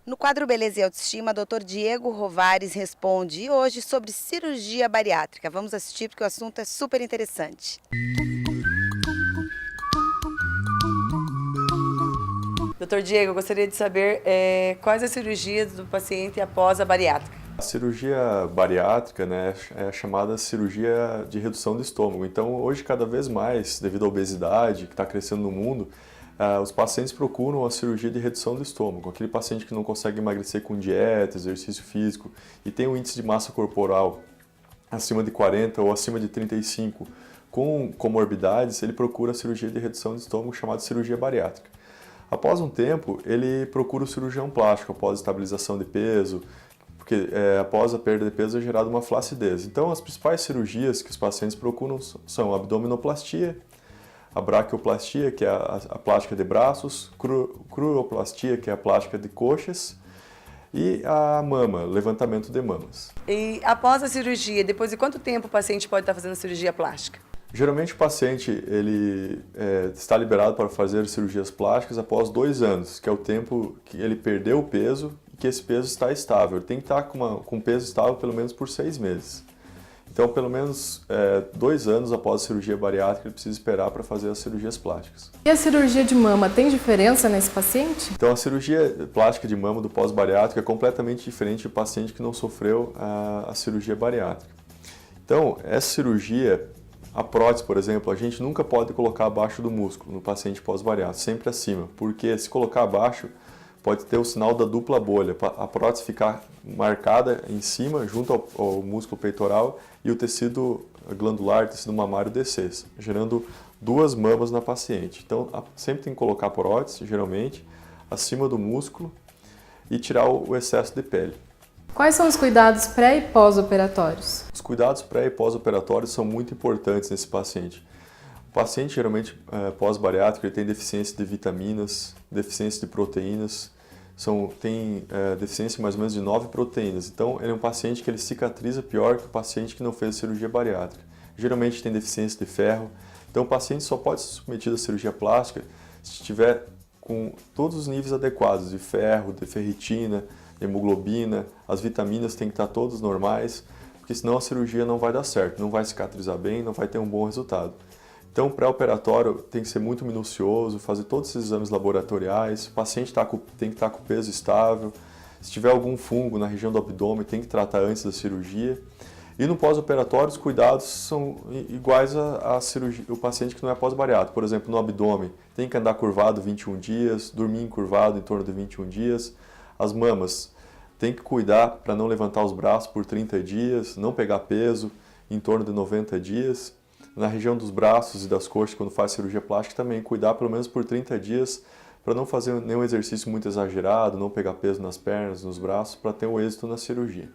No quadro Beleza e Autoestima, Dr. Diego Rovares responde hoje sobre cirurgia bariátrica. Vamos assistir porque o assunto é super interessante. Dr. Diego, eu gostaria de saber quais as cirurgias do paciente após a bariátrica. A cirurgia bariátrica, né, é a chamada cirurgia de redução do estômago. Então, hoje, cada vez mais, devido à obesidade que está crescendo no mundo, os pacientes procuram a cirurgia de redução do estômago. Aquele paciente que não consegue emagrecer com dieta, exercício físico e tem um índice de massa corporal acima de 40 ou acima de 35 com comorbidades, ele procura a cirurgia de redução do estômago chamada cirurgia bariátrica. Após um tempo, ele procura o cirurgião plástico, após estabilização de peso, porque após a perda de peso é gerada uma flacidez. Então, as principais cirurgias que os pacientes procuram são a abdominoplastia, a braquioplastia, que é a plástica de braços, cruroplastia, que é a plástica de coxas, e a mama, levantamento de mamas. E após a cirurgia, depois de quanto tempo o paciente pode estar fazendo cirurgia plástica? Geralmente o paciente ele está liberado para fazer cirurgias plásticas após 2 anos, que é o tempo que ele perdeu o peso e que esse peso está estável. Ele tem que estar com peso estável pelo menos por 6 meses. Então, pelo menos 2 anos após a cirurgia bariátrica, ele precisa esperar para fazer as cirurgias plásticas. E a cirurgia de mama tem diferença nesse paciente? Então, a cirurgia plástica de mama do pós-bariátrico é completamente diferente do paciente que não sofreu a cirurgia bariátrica. Então, essa cirurgia, a prótese, por exemplo, a gente nunca pode colocar abaixo do músculo no paciente pós-bariátrico, sempre acima, porque se colocar abaixo, pode ter o sinal da dupla bolha, a prótese ficar marcada em cima, junto ao músculo peitoral, e o tecido glandular, o tecido mamário descer, gerando 2 mamas na paciente. Então, sempre tem que colocar a prótese, geralmente, acima do músculo e tirar o excesso de pele. Quais são os cuidados pré e pós-operatórios? Os cuidados pré e pós-operatórios são muito importantes nesse paciente. O paciente, geralmente, pós-bariátrico, ele tem deficiência de vitaminas, deficiência de proteínas, tem deficiência mais ou menos de 9 proteínas. Então, ele é um paciente que ele cicatriza pior que o paciente que não fez cirurgia bariátrica. Geralmente tem deficiência de ferro. Então, o paciente só pode ser submetido à cirurgia plástica se estiver com todos os níveis adequados de ferro, de ferritina, de hemoglobina, as vitaminas têm que estar todas normais, porque senão a cirurgia não vai dar certo, não vai cicatrizar bem, não vai ter um bom resultado. Então, o pré-operatório tem que ser muito minucioso, fazer todos esses exames laboratoriais, o paciente tem que estar com o peso estável, se tiver algum fungo na região do abdômen, tem que tratar antes da cirurgia. E no pós-operatório, os cuidados são iguais à cirurgia, o paciente que não é pós-bariátrico. Por exemplo, no abdômen, tem que andar curvado 21 dias, dormir encurvado em torno de 21 dias. As mamas, tem que cuidar para não levantar os braços por 30 dias, não pegar peso em torno de 90 dias. Na região dos braços e das coxas, quando faz cirurgia plástica, também cuidar pelo menos por 30 dias para não fazer nenhum exercício muito exagerado, não pegar peso nas pernas, nos braços, para ter um êxito na cirurgia.